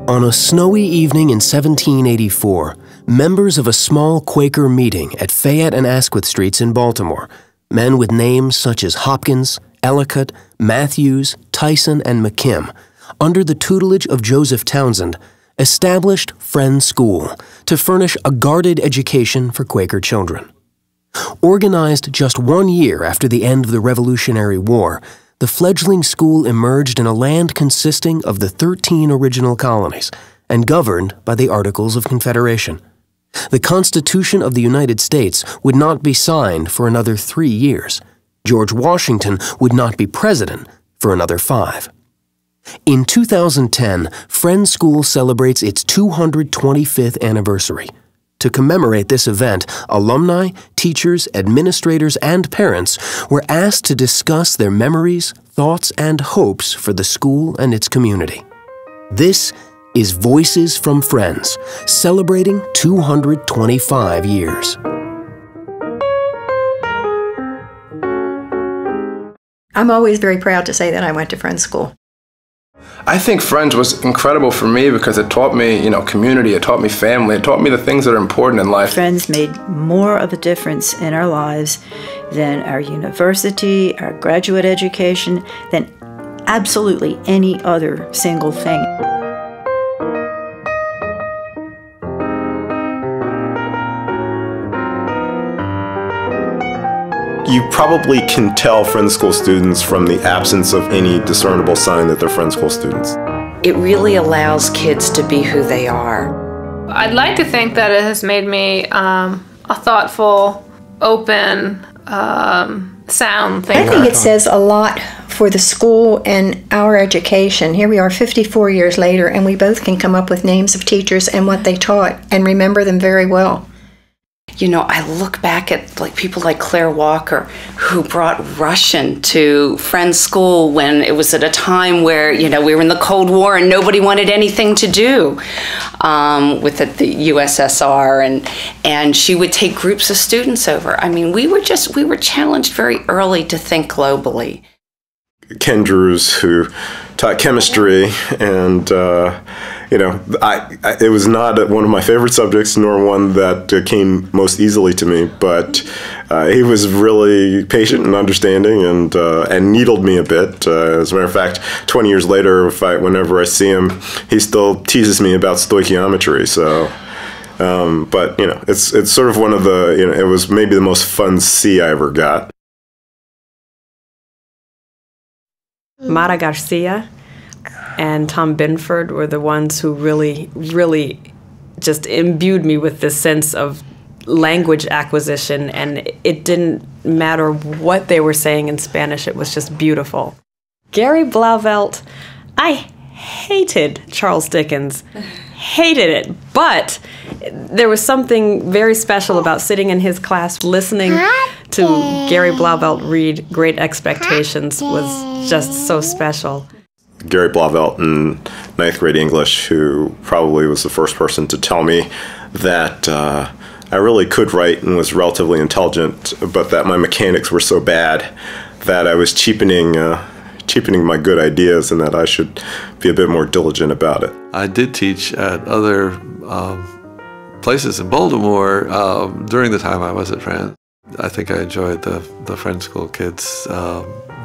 On a snowy evening in 1784, members of a small Quaker meeting at Fayette and Asquith Streets in Baltimore, men with names such as Hopkins, Ellicott, Matthews, Tyson, and McKim, under the tutelage of Joseph Townsend, established Friends School to furnish a guarded education for Quaker children. Organized just 1 year after the end of the Revolutionary War, the fledgling school emerged in a land consisting of the 13 original colonies and governed by the Articles of Confederation. The Constitution of the United States would not be signed for another 3 years. George Washington would not be president for another 5. In 2010, Friends School celebrates its 225th anniversary. To commemorate this event, alumni, teachers, administrators, and parents were asked to discuss their memories, thoughts, and hopes for the school and its community. This is Voices from Friends, celebrating 225 years. I'm always very proud to say that I went to Friends School. I think Friends was incredible for me because it taught me, community, it taught me family, it taught me the things that are important in life. Friends made more of a difference in our lives than our university, our graduate education, than absolutely any other single thing. You probably can tell Friends School students from the absence of any discernible sign that they're Friends School students. It really allows kids to be who they are. I'd like to think that it has made me a thoughtful, open, sound thinker. I think it says a lot for the school and our education. Here we are 54 years later, and we both can come up with names of teachers and what they taught and remember them very well. I look back at people like Claire Walker, who brought Russian to Friends School when it was at a time where, we were in the Cold War and nobody wanted anything to do with the USSR, and she would take groups of students over. I mean, we were challenged very early to think globally. Ken Drews, who taught chemistry, and it was not one of my favorite subjects, nor one that came most easily to me. But he was really patient and understanding, and needled me a bit. As a matter of fact, 20 years later, whenever I see him, he still teases me about stoichiometry. So, but it's sort of one of the it was maybe the most fun C I ever got. Mara Garcia and Tom Binford were the ones who really, really just imbued me with this sense of language acquisition, and it didn't matter what they were saying in Spanish, it was just beautiful. Gary Blauvelt, I hated Charles Dickens, hated it, but there was something very special about sitting in his class listening to Gary Blauvelt read Great Expectations was just so special. Gary Blauvelt in 9th grade English, who probably was the first person to tell me that I really could write and was relatively intelligent, but that my mechanics were so bad that I was cheapening my good ideas and that I should be a bit more diligent about it. I did teach at other places in Baltimore during the time I was at Friends. I think I enjoyed the Friends School kids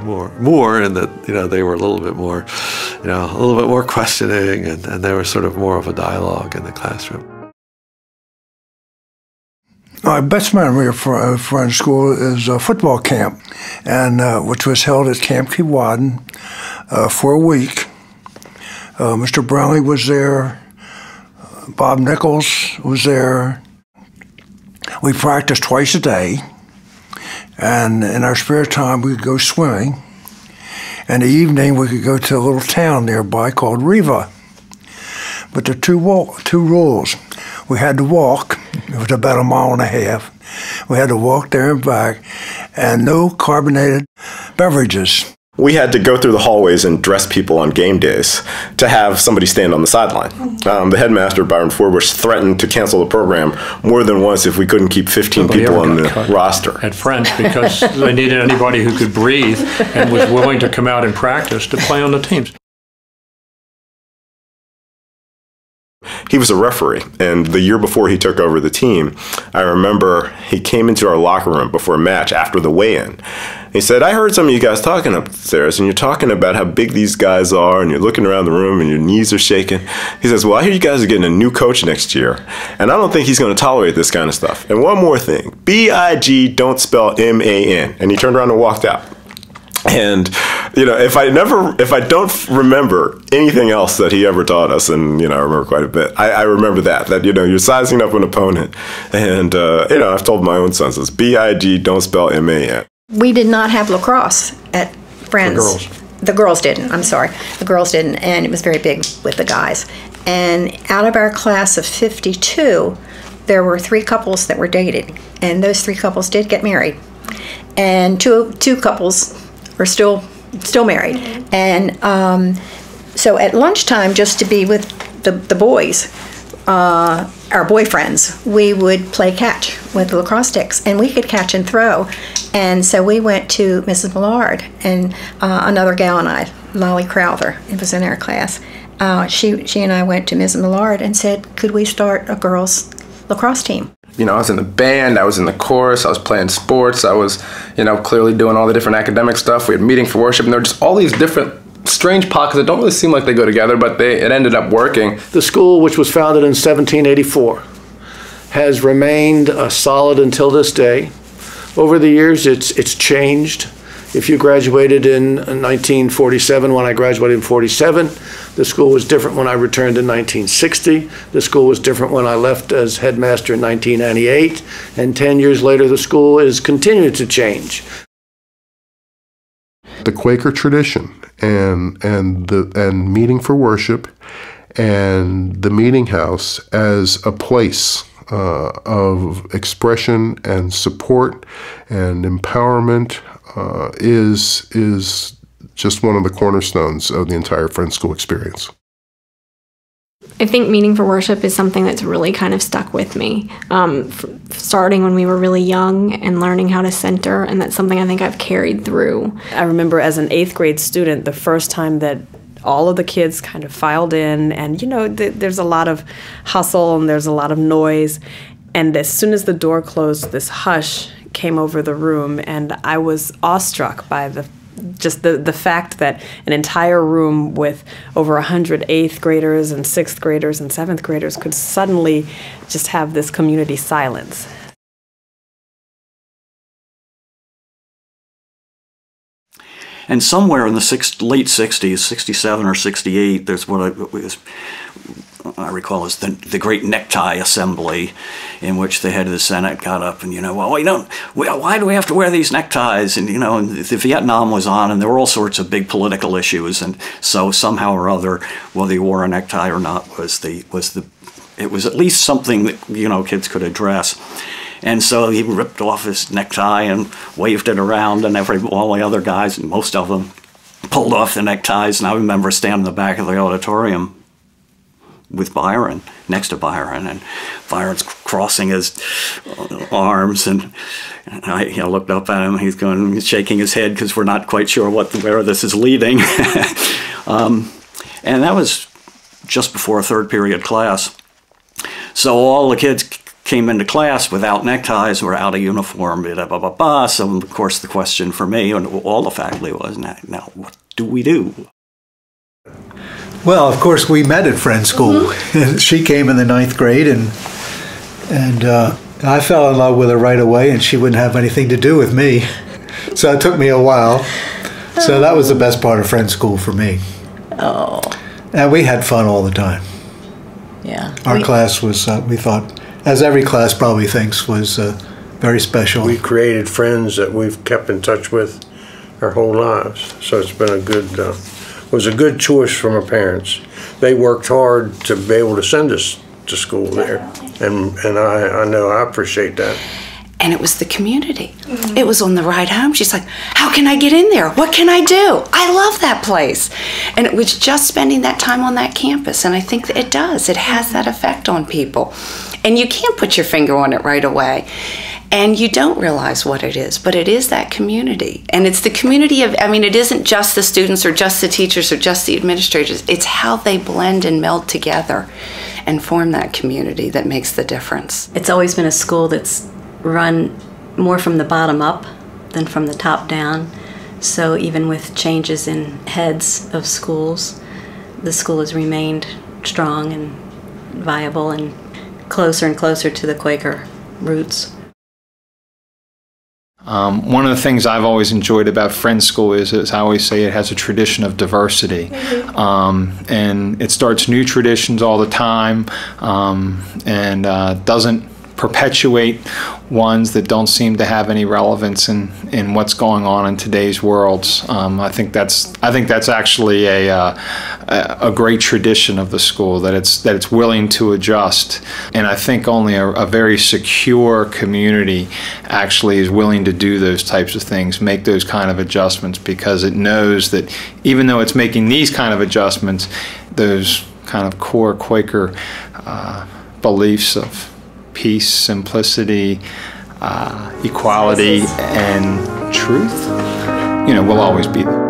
more in that they were a little bit more questioning, and they were sort of more of a dialogue in the classroom. My best memory of Friends School is a football camp, and which was held at Camp Keewatin for a week. Mr. Brownlee was there. Bob Nichols was there. We practiced twice a day, and in our spare time we could go swimming. In the evening we could go to a little town nearby called Riva. But there were two rules. We had to walk. It was about 1.5 miles. We had to walk there and back, and no carbonated beverages. We had to go through the hallways and dress people on game days to have somebody stand on the sideline. The headmaster, Byron Forbush, threatened to cancel the program more than once if we couldn't keep 15 people on the roster. At Friends, because they needed anybody who could breathe and was willing to come out and practice to play on the teams. He was a referee, and the year before he took over the team, I remember he came into our locker room before a match after the weigh-in. He said, I heard some of you guys talking upstairs, and you're talking about how big these guys are, and you're looking around the room, and your knees are shaking. He says, well, I hear you guys are getting a new coach next year, and I don't think he's going to tolerate this kind of stuff. And one more thing, B-I-G, don't spell M-A-N. And he turned around and walked out. And, you know, if I don't remember anything else that he ever taught us, and, you know, I remember quite a bit, I remember that, you know, you're sizing up an opponent. And, you know, I've told my own sons this, B-I-G, don't spell M-A-N. We did not have lacrosse at Friends. The girls. The girls didn't, I'm sorry. The girls didn't, and it was very big with the guys. And out of our class of 52, there were 3 couples that were dating, and those 3 couples did get married. And two couples are still married. And so at lunchtime, just to be with the boys, our boyfriends, we would play catch with lacrosse sticks, and we could catch and throw. And so we went to Mrs. Millard, and another gal and I, Lolly Crowther, it was in our class. She and I went to Mrs. Millard and said, could we start a girls' lacrosse team? You know, I was in the band, I was in the chorus, I was playing sports, I was, you know, clearly doing all the different academic stuff. We had meeting for worship, and there were just all these different strange pockets that don't really seem like they go together, but it ended up working. The school, which was founded in 1784, has remained solid until this day. Over the years, it's changed. If you graduated in 1947, when I graduated in 47, the school was different when I returned in 1960. The school was different when I left as headmaster in 1998. And 10 years later, the school is continuing to change. The Quaker tradition and meeting for worship and the meeting house as a place of expression and support and empowerment is just one of the cornerstones of the entire Friends School experience. I think meeting for worship is something that's really kind of stuck with me, starting when we were really young and learning how to center, and that's something I think I've carried through. I remember as an 8th grade student, the first time that all of the kids kind of filed in, and you know, there's a lot of hustle and there's a lot of noise, and as soon as the door closed, this hush came over the room, and I was awestruck by the fact that an entire room with over 100 8th graders and 6th graders and 7th graders could suddenly just have this community silence. And somewhere in the late 60s, 67 or 68, there's what I recall as the Great Necktie Assembly, in which the head of the Senate got up and, you know, well, why do we have to wear these neckties? And, you know, and the Vietnam was on, and there were all sorts of big political issues, and so somehow or other, whether you wore a necktie or not it was at least something that, you know, kids could address. And so he ripped off his necktie and waved it around, and all the other guys, and most of them, pulled off the neckties. And I remember standing in the back of the auditorium with Byron, next to Byron, and Byron's crossing his arms, and I looked up at him. He's shaking his head because we're not quite sure where this is leading. And that was just before a 3rd period class. So all the kids came into class without neckties, were out of uniform, blah, blah, blah, blah. So, of course, the question for me and all the faculty was, now what do we do? Well, of course, we met at Friends School. She came in the 9th grade, and I fell in love with her right away, and she wouldn't have anything to do with me. So it took me a while. So that was the best part of Friends School for me. Oh. And we had fun all the time. Yeah. Our class was, we thought, as every class probably thinks, was very special. We created friends that we've kept in touch with our whole lives. So it's been was a good choice from our parents. They worked hard to be able to send us to school there, and I know I appreciate that. And it was the community. It was on the ride home. She's like, how can I get in there? What can I do? I love that place. And it was just spending that time on that campus. And I think that it does. It has that effect on people. And you can't put your finger on it right away. And you don't realize what it is, but it is that community. And it's the community of, I mean, it isn't just the students or just the teachers or just the administrators. It's how they blend and meld together. and form that community that makes the difference. It's always been a school that's run more from the bottom up than from the top down. So even with changes in heads of schools, the school has remained strong and viable and closer to the Quaker roots. One of the things I've always enjoyed about Friends School is, as I always say, it has a tradition of diversity. And it starts new traditions all the time, and doesn't perpetuate ones that don't seem to have any relevance in what's going on in today's worlds. I think that's actually a great tradition of the school, that it's willing to adjust. And I think only a very secure community actually is willing to do those types of things, make those kind of adjustments, because it knows that even though it's making these kind of adjustments, those kind of core Quaker beliefs of peace, simplicity, equality, and truth, will always be there.